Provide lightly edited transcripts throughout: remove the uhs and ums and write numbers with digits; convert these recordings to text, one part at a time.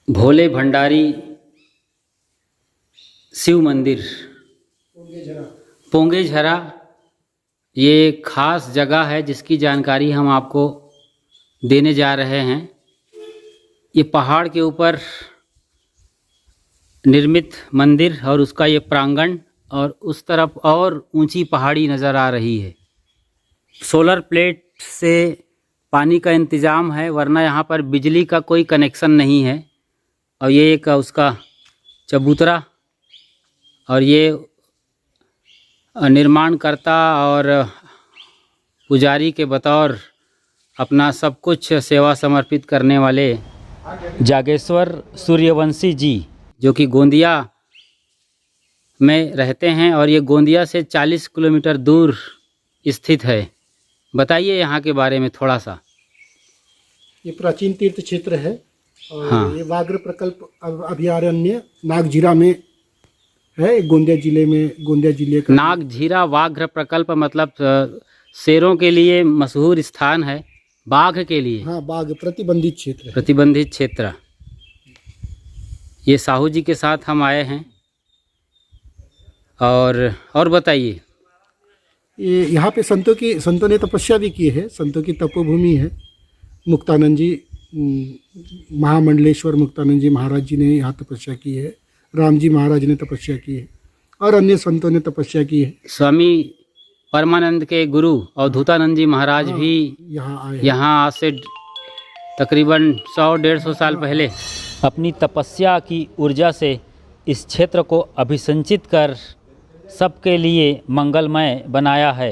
भोले भंडारी शिव मंदिर पोंगेझरा ये खास जगह है जिसकी जानकारी हम आपको देने जा रहे हैं। ये पहाड़ के ऊपर निर्मित मंदिर और उसका ये प्रांगण और उस तरफ और ऊंची पहाड़ी नज़र आ रही है। सोलर प्लेट से पानी का इंतज़ाम है, वरना यहाँ पर बिजली का कोई कनेक्शन नहीं है। और ये एक उसका चबूतरा और ये निर्माणकर्ता और पुजारी के बतौर अपना सब कुछ सेवा समर्पित करने वाले जागेश्वर सूर्यवंशी जी, जो कि गोंदिया में रहते हैं और ये गोंदिया से 40 किलोमीटर दूर स्थित है। बताइए यहाँ के बारे में थोड़ा सा। ये प्राचीन तीर्थ क्षेत्र है और हाँ। ये व्याघ्र प्रकल्प अभयारण्य नागझीरा में है, गोंदिया जिले का। नागझीरा व्याघ्र प्रकल्प मतलब शेरों के लिए मशहूर स्थान है, बाघ के लिए। हाँ, बाघ प्रतिबंधित क्षेत्र है। प्रतिबंधित क्षेत्र। ये साहू जी के साथ हम आए हैं। और बताइए। ये यहाँ पे संतों ने तपस्या भी की है, संतों की तपोभूमि है। मुक्तानंद जी, महामंडलेश्वर मुक्तानंद जी महाराज जी ने यहाँ तपस्या की है, राम जी महाराज ने तपस्या की है और अन्य संतों ने तपस्या की है। स्वामी परमानंद के गुरु अवधूतानंद जी महाराज भी यहाँ आज से तकरीबन 100-150 साल पहले अपनी तपस्या की ऊर्जा से इस क्षेत्र को अभिसंचित कर सबके लिए मंगलमय बनाया है।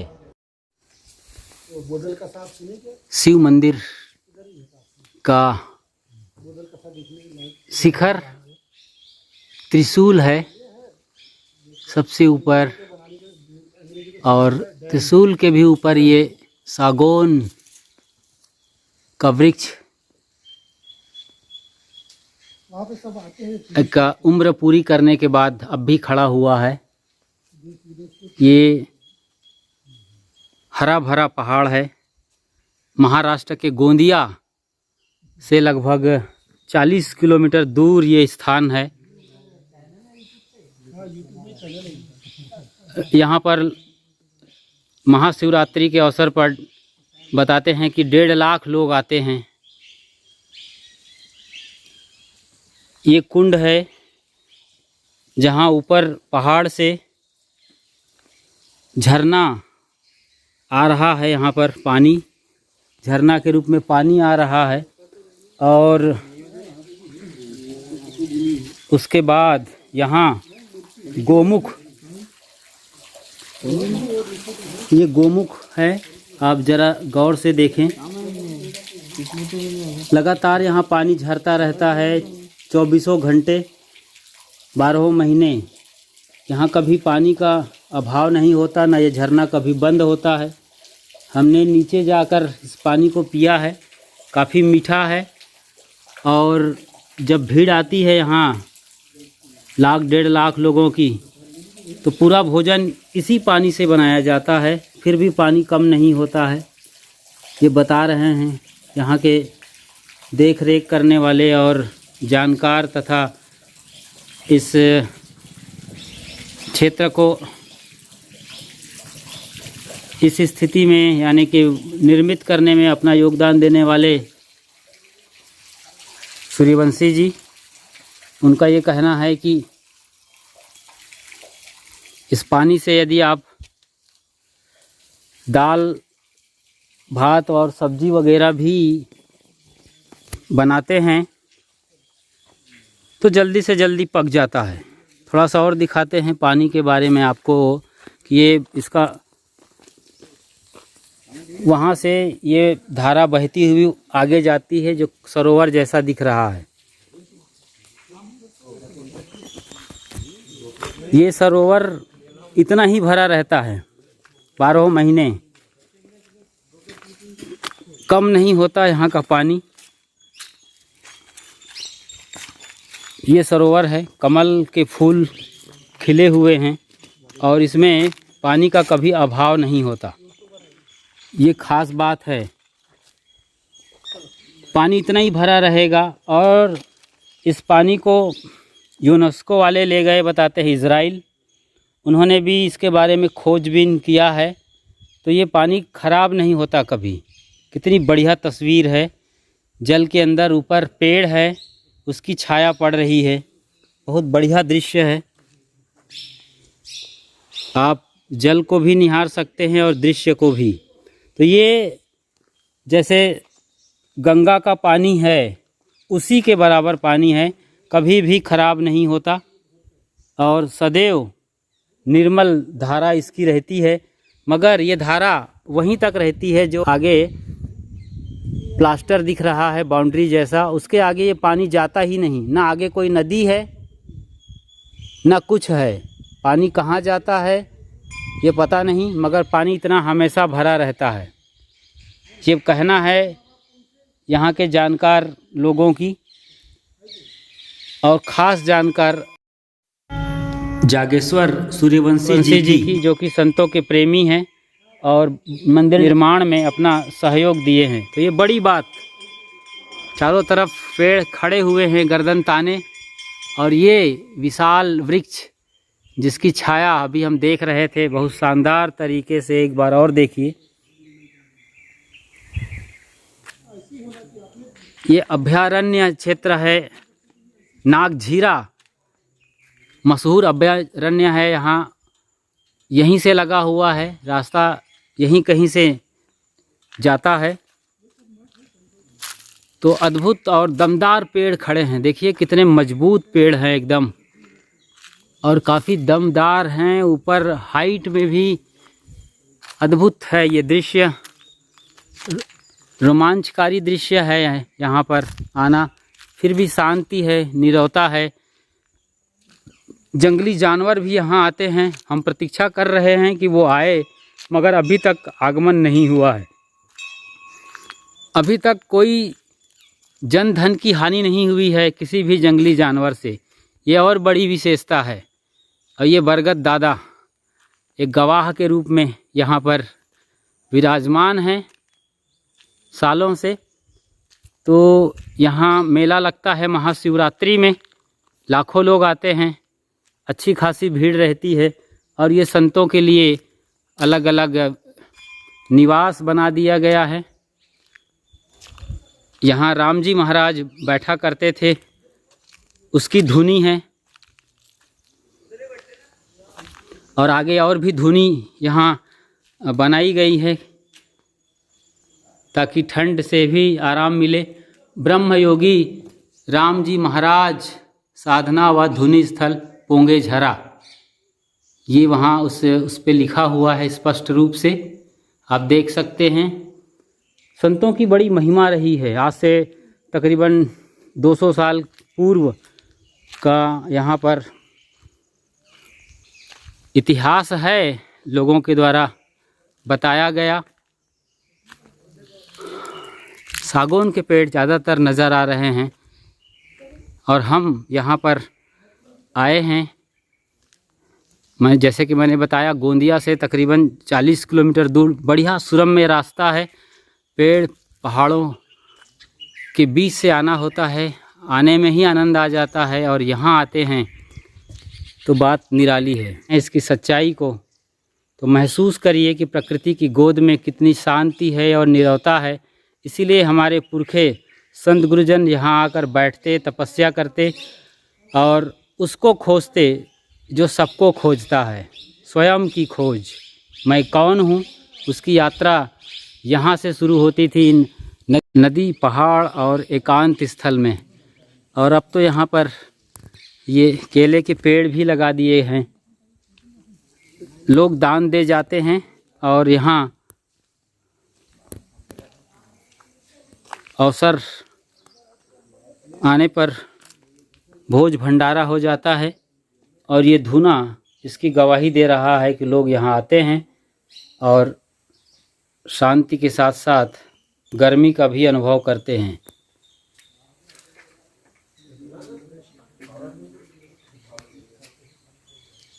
शिव मंदिर का शिखर त्रिशूल है सबसे ऊपर, और त्रिशूल के भी ऊपर ये सागौन का वृक्ष का उम्र पूरी करने के बाद अब भी खड़ा हुआ है। ये हरा भरा पहाड़ है। महाराष्ट्र के गोंदिया से लगभग 40 किलोमीटर दूर ये स्थान है। यहाँ पर महाशिवरात्रि के अवसर पर बताते हैं कि 1.5 लाख लोग आते हैं। ये कुंड है जहाँ ऊपर पहाड़ से झरना आ रहा है। यहाँ पर पानी झरना के रूप में पानी आ रहा है और उसके बाद यहाँ गोमुख, ये गोमुख है। आप ज़रा गौर से देखें, लगातार यहाँ पानी झरता रहता है 24 घंटे 12 महीने। यहाँ कभी पानी का अभाव नहीं होता, ना ये झरना कभी बंद होता है। हमने नीचे जाकर इस पानी को पिया है, काफ़ी मीठा है। और जब भीड़ आती है यहाँ 1.5 लाख लोगों की, तो पूरा भोजन इसी पानी से बनाया जाता है, फिर भी पानी कम नहीं होता है। ये बता रहे हैं यहाँ के देख रेख करने वाले और जानकार तथा इस क्षेत्र को इस स्थिति में यानी कि निर्मित करने में अपना योगदान देने वाले सूर्यवंशी जी। उनका ये कहना है कि इस पानी से यदि आप दाल भात और सब्जी वगैरह भी बनाते हैं तो जल्दी से जल्दी पक जाता है। थोड़ा सा और दिखाते हैं पानी के बारे में आपको कि ये इसका वहाँ से ये धारा बहती हुई आगे जाती है, जो सरोवर जैसा दिख रहा है। ये सरोवर इतना ही भरा रहता है 12 महीने, कम नहीं होता यहाँ का पानी। ये सरोवर है, कमल के फूल खिले हुए हैं और इसमें पानी का कभी अभाव नहीं होता। ये खास बात है। पानी इतना ही भरा रहेगा। और इस पानी को यूनेस्को वाले ले गए, बताते हैं इज़राइल, उन्होंने भी इसके बारे में खोजबीन किया है। तो ये पानी ख़राब नहीं होता कभी। कितनी बढ़िया तस्वीर है। जल के अंदर ऊपर पेड़ है, उसकी छाया पड़ रही है। बहुत बढ़िया दृश्य है। आप जल को भी निहार सकते हैं और दृश्य को भी। तो ये जैसे गंगा का पानी है उसी के बराबर पानी है, कभी भी खराब नहीं होता और सदैव निर्मल धारा इसकी रहती है। मगर ये धारा वहीं तक रहती है जो आगे प्लास्टर दिख रहा है बाउंड्री जैसा, उसके आगे ये पानी जाता ही नहीं। ना आगे कोई नदी है ना कुछ है। पानी कहाँ जाता है ये पता नहीं, मगर पानी इतना हमेशा भरा रहता है। ये कहना है यहाँ के जानकार लोगों की और ख़ास जानकार जागेश्वर सूर्यवंशी जी की, जो कि संतों के प्रेमी हैं और मंदिर निर्माण में अपना सहयोग दिए हैं। तो ये बड़ी बात। चारों तरफ पेड़ खड़े हुए हैं गर्दन ताने, और ये विशाल वृक्ष जिसकी छाया अभी हम देख रहे थे बहुत शानदार तरीके से। एक बार और देखिए, ये अभयारण्य क्षेत्र है नागझीरा, मशहूर अभयारण्य है। यहाँ यहीं से लगा हुआ है रास्ता, यहीं कहीं से जाता है। तो अद्भुत और दमदार पेड़ खड़े हैं। देखिए कितने मजबूत पेड़ हैं एकदम, और काफ़ी दमदार हैं। ऊपर हाइट में भी अद्भुत है ये दृश्य। रोमांचकारी दृश्य है यहाँ पर आना। फिर भी शांति है, नीरवता है। जंगली जानवर भी यहाँ आते हैं। हम प्रतीक्षा कर रहे हैं कि वो आए, मगर अभी तक आगमन नहीं हुआ है। अभी तक कोई जन धन की हानि नहीं हुई है किसी भी जंगली जानवर से। ये और बड़ी विशेषता है। और ये बरगद दादा एक गवाह के रूप में यहाँ पर विराजमान हैं सालों से। तो यहाँ मेला लगता है महाशिवरात्रि में, लाखों लोग आते हैं, अच्छी खासी भीड़ रहती है। और ये संतों के लिए अलग अलग निवास बना दिया गया है। यहाँ राम जी महाराज बैठा करते थे, उसकी धुनी है। और आगे और भी धुनी यहाँ बनाई गई है ताकि ठंड से भी आराम मिले। ब्रह्म योगी राम जी महाराज साधना व धुनी स्थल पोंगे झरा, ये वहाँ उस पे लिखा हुआ है स्पष्ट रूप से, आप देख सकते हैं। संतों की बड़ी महिमा रही है। आज से तकरीबन 200 साल पूर्व का यहाँ पर इतिहास है, लोगों के द्वारा बताया गया। सागौन के पेड़ ज़्यादातर नज़र आ रहे हैं और हम यहाँ पर आए हैं। जैसे कि मैंने बताया, गोंदिया से तकरीबन 40 किलोमीटर दूर बढ़िया सुरम्य रास्ता है। पेड़ पहाड़ों के बीच से आना होता है, आने में ही आनंद आ जाता है। और यहाँ आते हैं तो बात निराली है। इसकी सच्चाई को तो महसूस करिए कि प्रकृति की गोद में कितनी शांति है और नीरवता है। इसीलिए हमारे पुरखे संत गुरुजन यहाँ आकर बैठते, तपस्या करते और उसको खोजते जो सबको खोजता है, स्वयं की खोज। मैं कौन हूँ, उसकी यात्रा यहाँ से शुरू होती थी, नदी, पहाड़ और एकांत स्थल में। और अब तो यहाँ पर ये केले के पेड़ भी लगा दिए हैं। लोग दान दे जाते हैं और यहाँ अवसर आने पर भोज भंडारा हो जाता है। और ये धुना इसकी गवाही दे रहा है कि लोग यहाँ आते हैं और शांति के साथ साथ गर्मी का भी अनुभव करते हैं।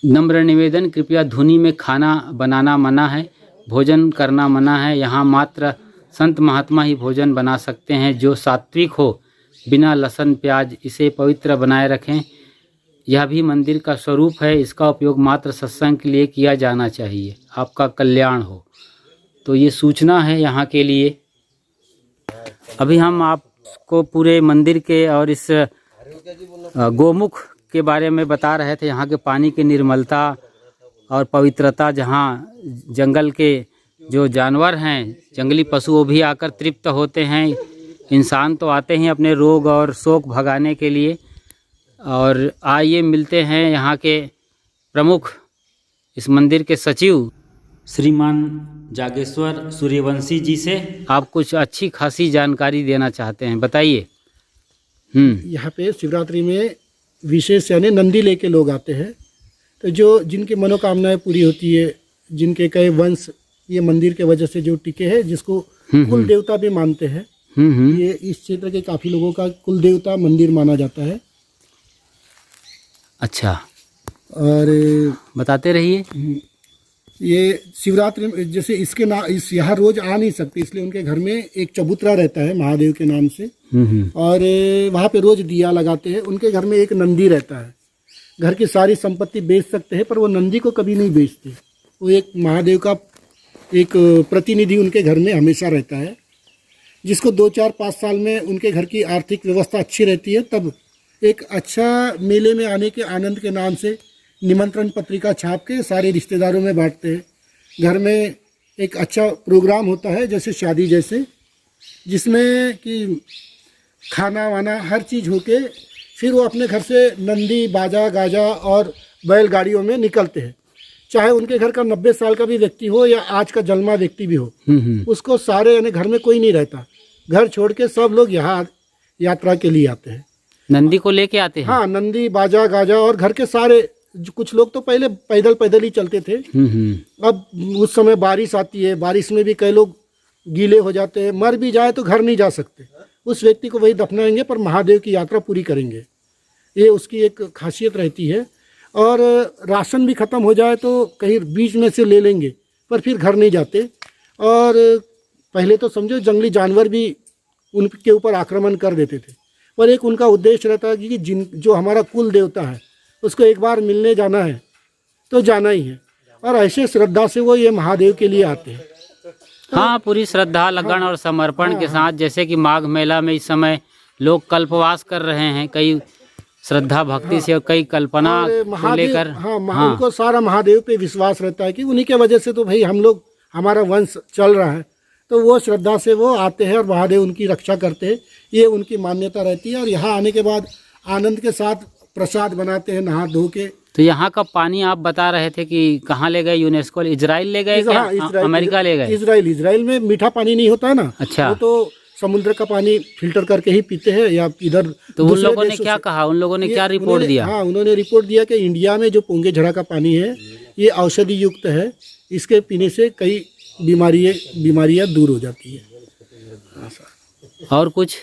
नम्र निवेदन, कृपया धुनी में खाना बनाना मना है, भोजन करना मना है। यहाँ मात्र संत महात्मा ही भोजन बना सकते हैं जो सात्विक हो, बिना लहसुन प्याज, इसे पवित्र बनाए रखें। यह भी मंदिर का स्वरूप है। इसका उपयोग मात्र सत्संग के लिए किया जाना चाहिए। आपका कल्याण हो। तो ये सूचना है यहाँ के लिए। अभी हम आपको पूरे मंदिर के और इस गोमुख के बारे में बता रहे थे। यहाँ के पानी की निर्मलता और पवित्रता, जहाँ जंगल के जो जानवर हैं, जंगली पशु, वो भी आकर तृप्त होते हैं। इंसान तो आते हैं अपने रोग और शोक भगाने के लिए। और आइए मिलते हैं यहाँ के प्रमुख, इस मंदिर के सचिव श्रीमान जागेश्वर सूर्यवंशी जी से। आप कुछ अच्छी खासी जानकारी देना चाहते हैं, बताइए। यहाँ पे शिवरात्रि में विशेष यानी नंदी लेके लोग आते हैं। तो जो जिनकी मनोकामनाएं पूरी होती है, जिनके कई वंश ये मंदिर के वजह से जो टिके हैं, जिसको कुल देवता भी मानते हैं। ये इस क्षेत्र के काफ़ी लोगों का कुल देवता मंदिर माना जाता है। अच्छा, और बताते रहिए। ये शिवरात्रि में जैसे इसके इस यहाँ रोज आ नहीं सकते, इसलिए उनके घर में एक चबूतरा रहता है महादेव के नाम से। और वहाँ पे रोज दिया लगाते हैं। उनके घर में एक नंदी रहता है। घर की सारी संपत्ति बेच सकते हैं, पर वो नंदी को कभी नहीं बेचते। वो एक महादेव का एक प्रतिनिधि उनके घर में हमेशा रहता है, जिसको 2-4-5 साल में उनके घर की आर्थिक व्यवस्था अच्छी रहती है, तब एक अच्छा मेले में आने के आनंद के नाम से निमंत्रण पत्रिका छाप के सारे रिश्तेदारों में बांटते हैं। घर में एक अच्छा प्रोग्राम होता है, जैसे शादी जैसे, जिसमें कि खाना वाना हर चीज़ होके फिर वो अपने घर से नंदी, बाजा गाजा और बैलगाड़ियों में निकलते हैं। चाहे उनके घर का 90 साल का भी व्यक्ति हो या आज का जन्मा व्यक्ति भी हो, उसको सारे यानी घर में कोई नहीं रहता। घर छोड़ के सब लोग यहाँ यात्रा के लिए आते हैं। नंदी को लेके आते हैं? हाँ, नंदी, बाजा गाजा, और घर के सारे। कुछ लोग तो पहले पैदल ही चलते थे। अब उस समय बारिश आती है, बारिश में भी कई लोग गीले हो जाते हैं, मर भी जाए तो घर नहीं जा सकते। उस व्यक्ति को वही दफनाएंगे, पर महादेव की यात्रा पूरी करेंगे। ये उसकी एक खासियत रहती है। और राशन भी ख़त्म हो जाए तो कहीं बीच में से ले लेंगे, पर फिर घर नहीं जाते। और पहले तो समझो जंगली जानवर भी उनके ऊपर आक्रमण कर देते थे, पर एक उनका उद्देश्य रहता है कि जो हमारा कुल देवता है उसको एक बार मिलने जाना है तो जाना ही है। और ऐसे श्रद्धा से वो ये महादेव के लिए आते हैं। हाँ, पूरी श्रद्धा, लगन और समर्पण के साथ। जैसे कि माघ मेला में इस समय लोग कल्पवास कर रहे हैं, कई श्रद्धा भक्ति से और कई कल्पना को लेकर। हाँ, उनको सारा महादेव पे विश्वास रहता है कि उन्हीं के वजह से तो भाई हम लोग, हमारा वंश चल रहा है। तो वो श्रद्धा से वो आते हैं और महादेव उनकी रक्षा करते हैं। ये उनकी मान्यता रहती है। और यहाँ आने के बाद आनंद के साथ प्रसाद बनाते हैं नहा धो के। तो यहाँ का पानी आप बता रहे थे कि कहाँ ले गए? यूनेस्को, इजराइल ले गए क्या? अमेरिका ले गए? इजराइल में मीठा पानी नहीं होता है ना। अच्छा। वो तो समुद्र का पानी फिल्टर करके ही पीते हैं, या इधर। तो उन लोगों ने क्या कहा? उन लोगों ने क्या रिपोर्ट दिया? हाँ, उन्होंने रिपोर्ट दिया कि इंडिया में जो पोंगे झड़ा का पानी है ये औषधि युक्त है। इसके पीने से कई बीमारियाँ दूर हो जाती है। और कुछ?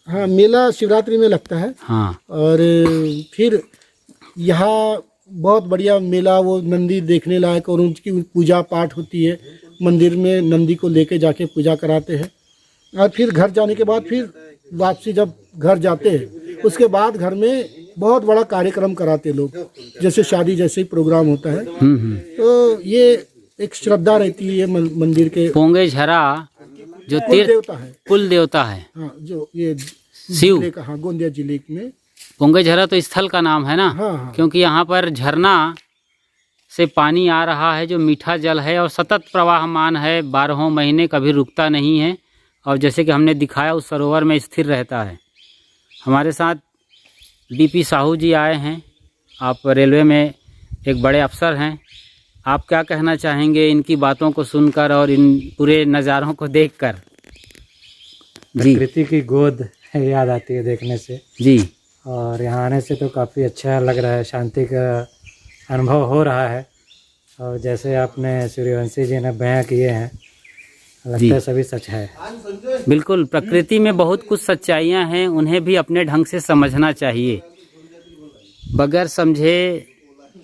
हाँ, मेला शिवरात्रि में लगता है। हाँ। और फिर यहाँ बहुत बढ़िया मेला, वो नंदी देखने लायक, और उनकी पूजा पाठ होती है। मंदिर में नंदी को लेके जाके पूजा कराते हैं। और फिर घर जाने के बाद फिर वापसी जब घर जाते हैं, उसके बाद घर में बहुत बड़ा कार्यक्रम कराते लोग, जैसे शादी जैसे ही प्रोग्राम होता है। तो ये एक श्रद्धा रहती है मंदिर के। पोंगे झरा जो तीर्थ देवता है, कुल देवता है। हाँ, जो ये शिव का, हाँ, गोंदिया जिले में पोंगे झरा तो स्थल का नाम है ना। हाँ। क्योंकि यहाँ पर झरना से पानी आ रहा है जो मीठा जल है और सतत प्रवाहमान है, 12 महीने कभी रुकता नहीं है। और जैसे कि हमने दिखाया उस सरोवर में स्थिर रहता है। हमारे साथ डीपी साहू जी आए हैं। आप रेलवे में एक बड़े अफसर हैं। आप क्या कहना चाहेंगे इनकी बातों को सुनकर और इन पूरे नज़ारों को देखकर? जी, प्रकृति की गोद याद आती है देखने से जी। और यहाँ आने से तो काफ़ी अच्छा लग रहा है, शांति का अनुभव हो रहा है। और जैसे आपने सूर्यवंशी जी ने बयां किए हैं, लगता है सभी सच है। बिल्कुल, प्रकृति में बहुत कुछ सच्चाइयाँ हैं, उन्हें भी अपने ढंग से समझना चाहिए। बगैर समझे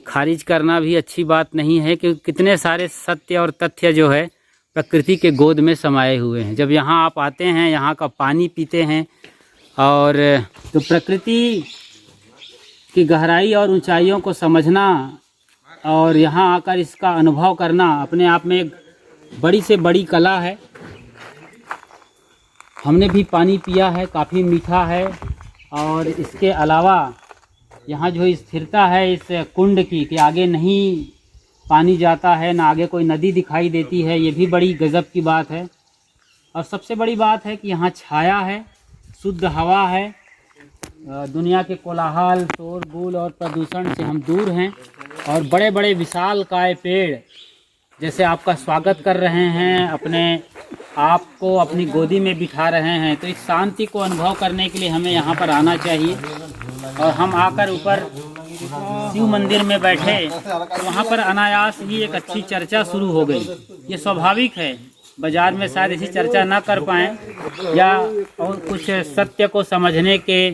खारिज करना भी अच्छी बात नहीं है, क्योंकि कितने सारे सत्य और तथ्य जो है प्रकृति के गोद में समाये हुए हैं। जब यहाँ आप आते हैं, यहाँ का पानी पीते हैं और तो प्रकृति की गहराई और ऊंचाइयों को समझना और यहाँ आकर इसका अनुभव करना अपने आप में एक बड़ी से बड़ी कला है। हमने भी पानी पिया है, काफ़ी मीठा है। और इसके अलावा यहाँ जो स्थिरता है इस कुंड की कि आगे नहीं पानी जाता है, ना आगे कोई नदी दिखाई देती है, ये भी बड़ी गज़ब की बात है। और सबसे बड़ी बात है कि यहाँ छाया है, शुद्ध हवा है, दुनिया के कोलाहल, शोरगुल और प्रदूषण से हम दूर हैं। और बड़े बड़े विशालकाय पेड़ जैसे आपका स्वागत कर रहे हैं, अपने आप को अपनी गोदी में बिठा रहे हैं। तो इस शांति को अनुभव करने के लिए हमें यहाँ पर आना चाहिए। और हम आकर ऊपर शिव मंदिर में बैठे तो वहाँ पर अनायास ही एक अच्छी चर्चा शुरू हो गई। ये स्वाभाविक है, बाजार में शायद ऐसी चर्चा ना कर पाएँ या और कुछ सत्य को समझने के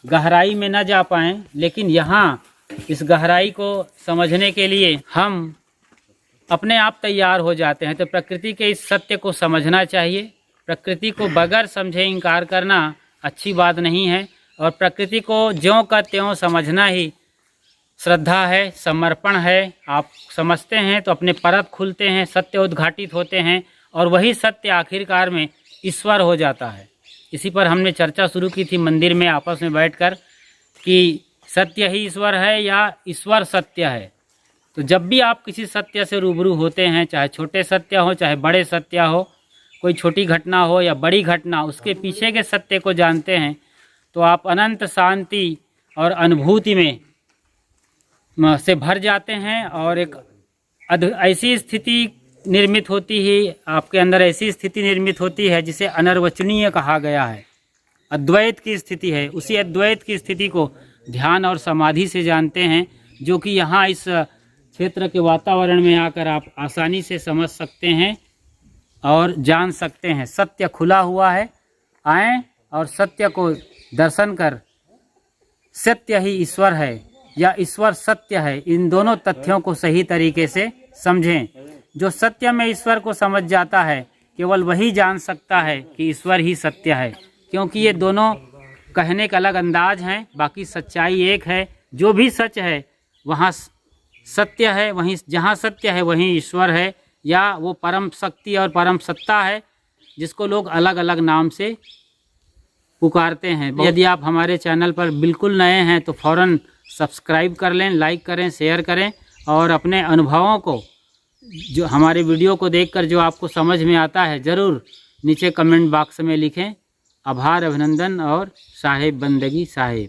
गहराई में न जा पाएँ, लेकिन यहाँ इस गहराई को समझने के लिए हम अपने आप तैयार हो जाते हैं। तो प्रकृति के इस सत्य को समझना चाहिए। प्रकृति को बगैर समझे इनकार करना अच्छी बात नहीं है। और प्रकृति को ज्यों का त्यों समझना ही श्रद्धा है, समर्पण है। आप समझते हैं तो अपने परत खुलते हैं, सत्य उद्घाटित होते हैं और वही सत्य आखिरकार में ईश्वर हो जाता है। इसी पर हमने चर्चा शुरू की थी मंदिर में आपस में बैठकर कि सत्य ही ईश्वर है या ईश्वर सत्य है। तो जब भी आप किसी सत्य से रूबरू होते हैं, चाहे छोटे सत्य हो चाहे बड़े सत्य हो, कोई छोटी घटना हो या बड़ी घटना, उसके पीछे के सत्य को जानते हैं तो आप अनंत शांति और अनुभूति में से भर जाते हैं। और एक ऐसी स्थिति निर्मित होती है, आपके अंदर ऐसी स्थिति निर्मित होती है जिसे अनिर्वचनीय कहा गया है। अद्वैत की स्थिति है। उसी अद्वैत की स्थिति को ध्यान और समाधि से जानते हैं, जो कि यहाँ इस क्षेत्र के वातावरण में आकर आप आसानी से समझ सकते हैं और जान सकते हैं। सत्य खुला हुआ है, आएं और सत्य को दर्शन कर सत्य ही ईश्वर है या ईश्वर सत्य है, इन दोनों तथ्यों को सही तरीके से समझें। जो सत्य में ईश्वर को समझ जाता है केवल वही जान सकता है कि ईश्वर ही सत्य है, क्योंकि ये दोनों कहने का अलग अंदाज हैं, बाकी सच्चाई एक है। जो भी सच है वहाँ सत्य है, वहीं जहाँ सत्य है वहीं ईश्वर है, या वो परम शक्ति और परम सत्ता है जिसको लोग अलग अलग नाम से पुकारते हैं। यदि आप हमारे चैनल पर बिल्कुल नए हैं तो फ़ौरन सब्सक्राइब कर लें, लाइक करें, शेयर करें और अपने अनुभवों को, जो हमारे वीडियो को देखकर जो आपको समझ में आता है, ज़रूर नीचे कमेंट बॉक्स में लिखें। आभार, अभिनंदन और साहेब बंदगी साहेब।